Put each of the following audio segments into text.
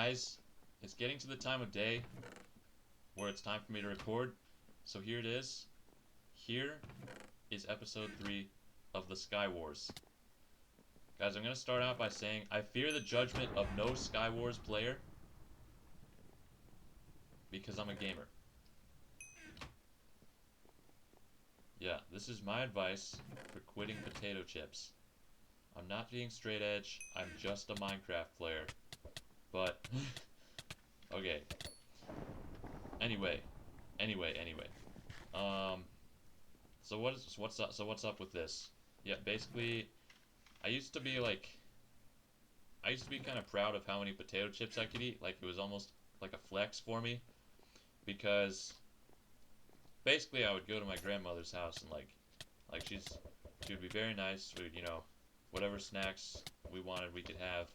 Guys, it's getting to the time of day where it's time for me to record, so here it is. Here is episode 3 of the Skywars. Guys, I'm going to start out by saying I fear the judgment of no Skywars player because I'm a gamer. Yeah, this is my advice for quitting potato chips. I'm not being straight edge, I'm just a Minecraft player. But, okay. Anyway. So what's up with this? Yeah, basically, I used to be kind of proud of how many potato chips I could eat. Like, it was almost like a flex for me. Because, basically, I would go to my grandmother's house and, she would be very nice. We'd, whatever snacks we wanted, we could have.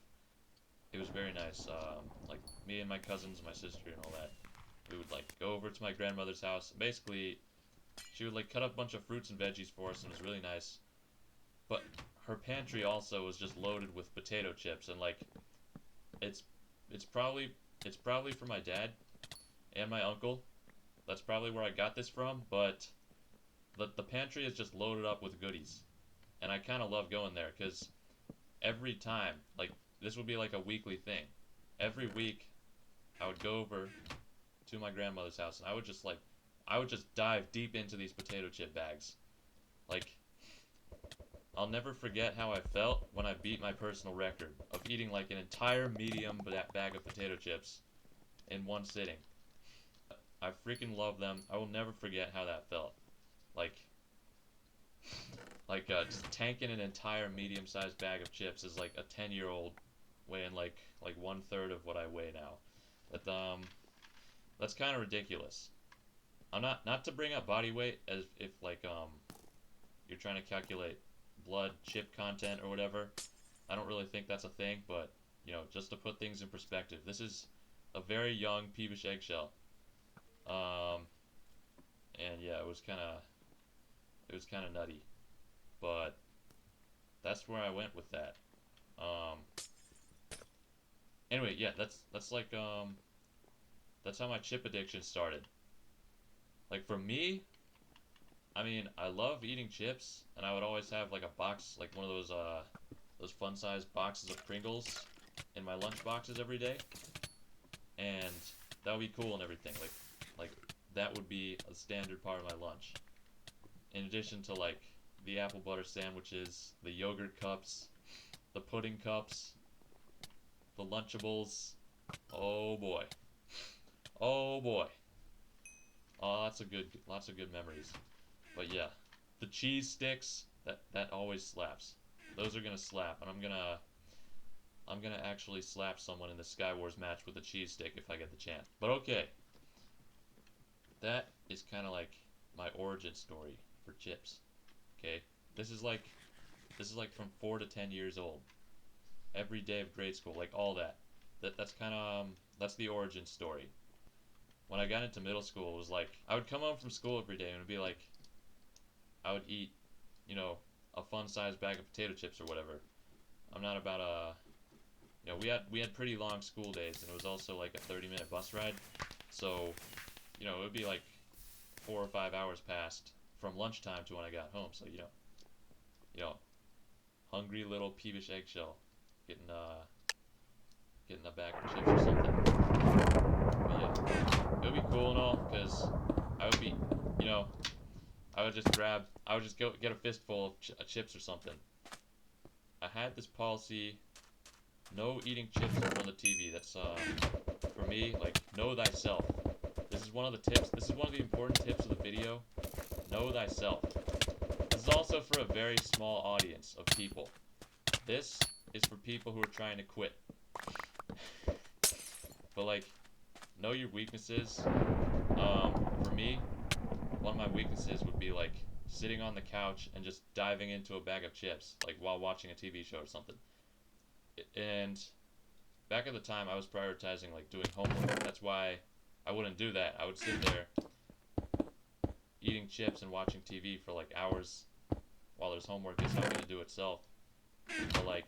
It was very nice. Like, me and my cousins, my sister, and all that. We would, go over to my grandmother's house. Basically, she would, cut up a bunch of fruits and veggies for us, and it was really nice. But her pantry also was just loaded with potato chips, and, it's probably for my dad and my uncle. That's probably where I got this from, but the pantry is just loaded up with goodies. And I kind of love going there, because every time, this would be like a weekly thing. Every week, I would go over to my grandmother's house, and I would just dive deep into these potato chip bags. I'll never forget how I felt when I beat my personal record of eating an entire medium bag of potato chips in one sitting. I freaking love them. I will never forget how that felt. Just tanking an entire medium-sized bag of chips is like a 10-year-old weighing like 1/3 of what I weigh now. But that's kind of ridiculous. I'm not to bring up body weight as if you're trying to calculate blood chip content or whatever. I don't really think that's a thing, but just to put things in perspective, this is a very young peevish eggshell. And yeah, it was kind of nutty, but that's where I went with that. Anyway, yeah, that's how my chip addiction started. For me, I mean, I love eating chips, and I would always have a box, one of those fun-sized boxes of Pringles in my lunch boxes every day, and that would be cool and everything. That would be a standard part of my lunch. In addition to the apple butter sandwiches, the yogurt cups, the pudding cups, the Lunchables. Oh boy. Oh boy. Oh, lots of good memories. But yeah, the cheese sticks, that always slaps. Those are gonna slap, and I'm gonna actually slap someone in the Skywars match with a cheese stick if I get the chance. But okay. That is kind of my origin story for chips. Okay? This is from 4 to 10 years old. Every day of grade school, all that. That's kind of that's the origin story. When I got into middle school, it was I would come home from school every day and it would be I would eat, a fun-sized bag of potato chips or whatever. I'm not about we had pretty long school days, and it was also a 30-minute bus ride. So, it would be 4 or 5 hours past from lunchtime to when I got home. So, hungry little peevish eggshell getting a bag of chips or something. But yeah, it would be cool and all, because I would be, I would just go get a fistful of chips or something. I had this policy, no eating chips in front of the TV. That's, for me, know thyself. This is one of the tips. This is one of the important tips of the video. Know thyself. This is also for a very small audience of people. This is for people who are trying to quit. But know your weaknesses. For me, one of my weaknesses would be sitting on the couch and just diving into a bag of chips, while watching a TV show or something. And back at the time, I was prioritizing doing homework. That's why I wouldn't do that. I would sit there eating chips and watching TV for hours while there's homework is not going to do itself. But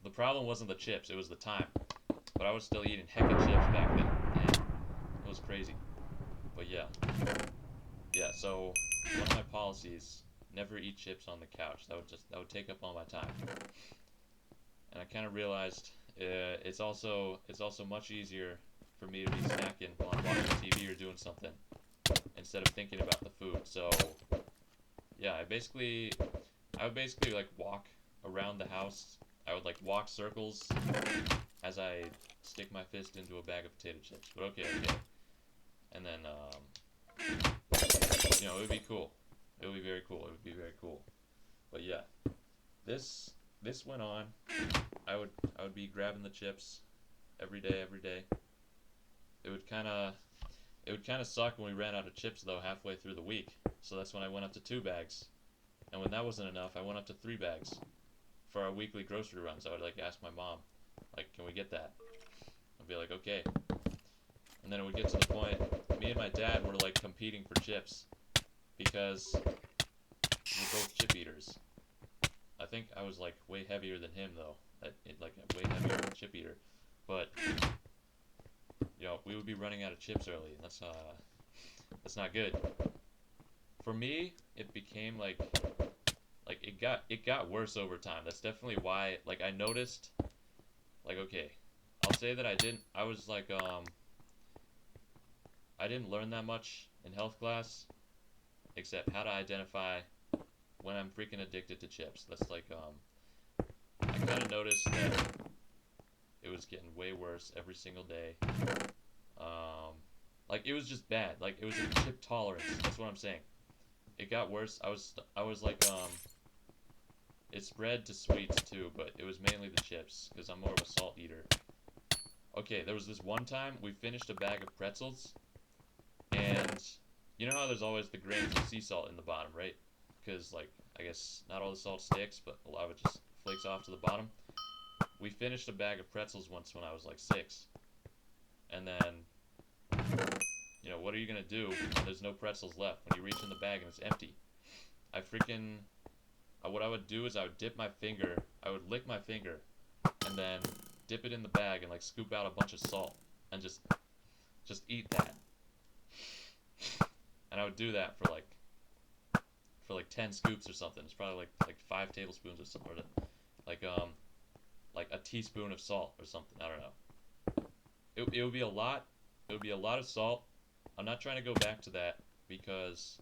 the problem wasn't the chips, it was the time. but I was still eating heckin' chips back then. Damn, it was crazy. But yeah, so one of my policies, never eat chips on the couch. That would take up all my time. And I kind of realized it's also much easier for me to be snacking while I'm watching TV or doing something instead of thinking about the food. So yeah, I would basically like walk around the house. I would like walk circles as I stick my fist into a bag of potato chips. But okay. And then it would be cool. It would be very cool. It would be very cool. But yeah, this this went on. I would be grabbing the chips every day, every day. It would kind of it would kind of suck when we ran out of chips though halfway through the week. So that's when I went up to 2 bags. And when that wasn't enough, I went up to 3 bags for our weekly grocery runs. I would like ask my mom, like, can we get that? I'd be like, okay. And then it would get to the point, me and my dad were like competing for chips because we're both chip eaters. I think I was like way heavier than him though. Like a way heavier chip eater. But we would be running out of chips early, and that's not good. For me, it became like it got worse over time. That's definitely why like I noticed like okay, I'll say that I was like I didn't learn that much in health class except how to identify when I'm freaking addicted to chips. That's like I kind of noticed that it was getting way worse every single day. Like it was just bad. Like it was a chip tolerance. That's what I'm saying. It got worse. I was like it spread to sweets too, but it was mainly the chips because I'm more of a salt eater. Okay, there was this one time we finished a bag of pretzels, and you know how there's always the grains of sea salt in the bottom, right? Because like I guess not all the salt sticks, but a lot of it just flakes off to the bottom. We finished a bag of pretzels once when I was like 6, and then what are you gonna do when there's no pretzels left? When you reach in the bag and it's empty? I freaking what I would do is I would dip my finger, I would lick my finger, and then dip it in the bag and like scoop out a bunch of salt and just eat that. And I would do that for like 10 scoops or something. It's probably like 5 tablespoons or something, or like a teaspoon of salt or something. I don't know. It would be a lot. It would be a lot of salt. I'm not trying to go back to that because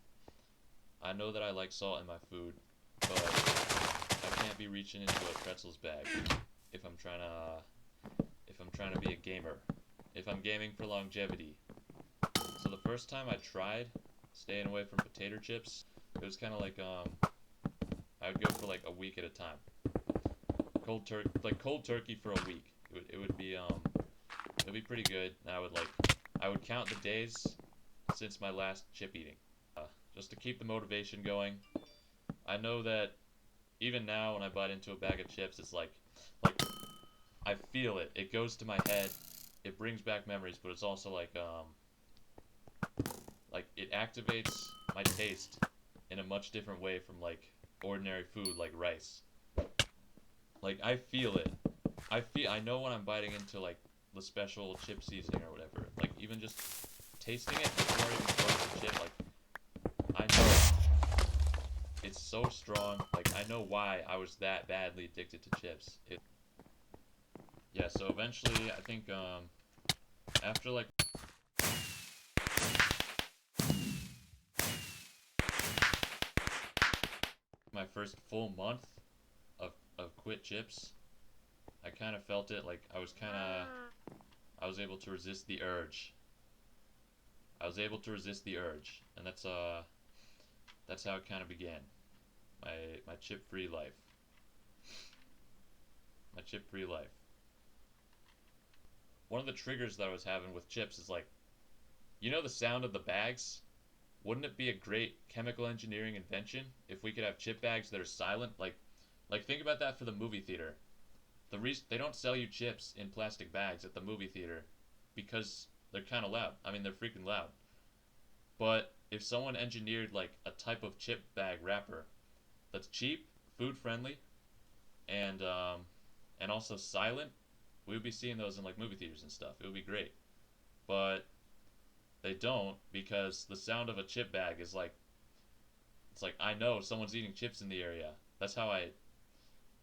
I know that I like salt in my food, but I can't be reaching into a pretzels bag if I'm trying to be a gamer. If I'm gaming for longevity. So the first time I tried staying away from potato chips, it was kind of like I would go for like a week at a time. Cold turkey for a week. It would be pretty good. And I would count the days since my last chip eating, just to keep the motivation going. I know that even now when I bite into a bag of chips, it's like I feel it. It goes to my head. It brings back memories, but it's also like it activates my taste in a much different way from like ordinary food like rice. Like I feel it. I know when I'm biting into like the special chip seasoning or whatever. Like even just tasting it before I even start the chip, like I know it's so strong. Like I know why I was that badly addicted to chips. Yeah, so eventually I think after like my first full month of quit chips, I kind of felt it like I was able to resist the urge. I was able to resist the urge, and that's how it kind of began. My chip-free life. My chip-free life. One of the triggers that I was having with chips is like, the sound of the bags? Wouldn't it be a great chemical engineering invention if we could have chip bags that are silent? Like think about that for the movie theater. They don't sell you chips in plastic bags at the movie theater because they're kind of loud. I mean, they're freaking loud. But if someone engineered like a type of chip bag wrapper that's cheap, food friendly, and also silent, We would be seeing those in like movie theaters and stuff. It would be great. But they don't, because the sound of a chip bag is like, it's like I know someone's eating chips in the area. That's how I.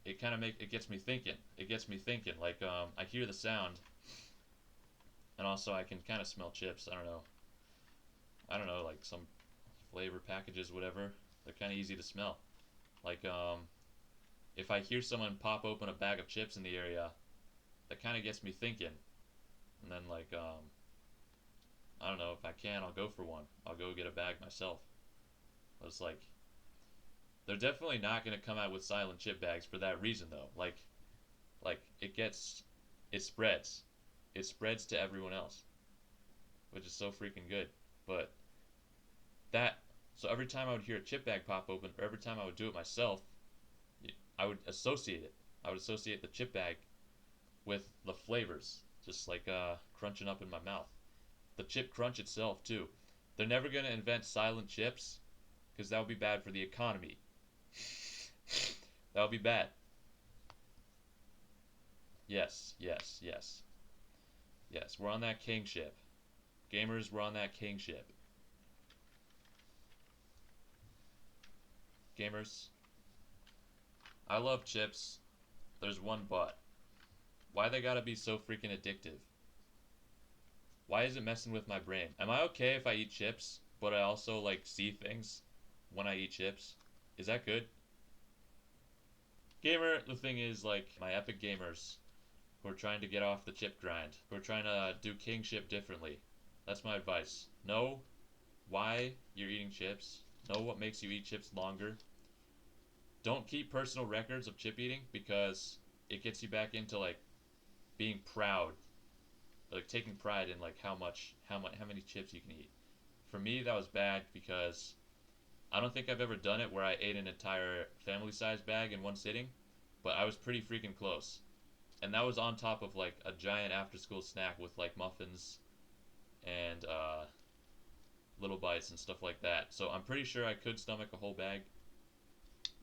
It kind of it gets me thinking. It gets me thinking. Like I hear the sound, and also I can kind of smell chips. I don't know. I don't know, like some flavor packages, whatever. They're kind of easy to smell. Like if I hear someone pop open a bag of chips in the area, that kind of gets me thinking. And then like I don't know, if I can, I'll go for one. I'll go get a bag myself. But it's like they're definitely not gonna come out with silent chip bags for that reason though. Like it spreads. It spreads to everyone else, which is so freaking good. But that so every time I would hear a chip bag pop open, or every time I would do it myself, I would associate it. I would associate the chip bag with the flavors, just like crunching up in my mouth. The chip crunch itself too. They're never gonna invent silent chips, because that would be bad for the economy. That would be bad. Yes, yes, yes. Yes, we're on that kingship. Gamers, we're on that kingship. Gamers, I love chips. There's one but. Why they gotta be so freaking addictive? Why is it messing with my brain? Am I okay if I eat chips, but I also like see things when I eat chips? Is that good? Gamer, the thing is, like, my epic gamers who are trying to get off the chip grind, who are trying to do kingship differently. That's my advice. Know why you're eating chips. Know what makes you eat chips longer. Don't keep personal records of chip eating, because it gets you back into like being proud, like taking pride in like how many chips you can eat. For me, that was bad because I don't think I've ever done it where I ate an entire family-sized bag in one sitting, but I was pretty freaking close. And that was on top of like a giant after-school snack with like muffins and little bites and stuff like that. So I'm pretty sure I could stomach a whole bag.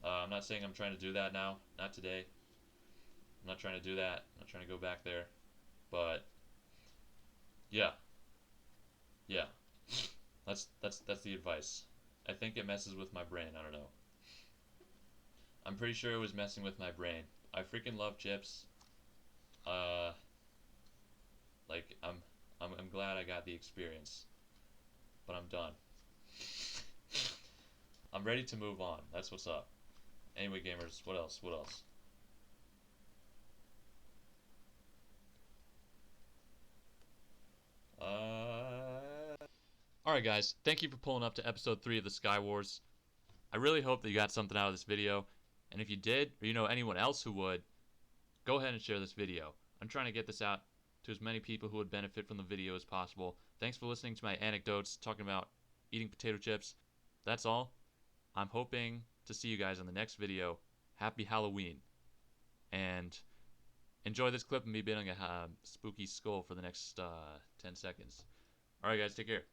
I'm not saying I'm trying to do that now. Not today. I'm not trying to do that. I'm not trying to go back there. But yeah, yeah. That's the advice. I think it messes with my brain. I don't know. I'm pretty sure it was messing with my brain. I freaking love chips. Uh, like I'm glad I got the experience, but I'm done. I'm ready to move on. That's what's up. Anyway, gamers, what else? What else? Alright guys, thank you for pulling up to episode 3 of the Skywars. I really hope that you got something out of this video, and if you did, or you know anyone else who would, go ahead and share this video. I'm trying to get this out to as many people who would benefit from the video as possible. Thanks for listening to my anecdotes talking about eating potato chips. That's all. I'm hoping to see you guys on the next video. Happy Halloween. And enjoy this clip of me being a spooky skull for the next 10 seconds. Alright guys, take care.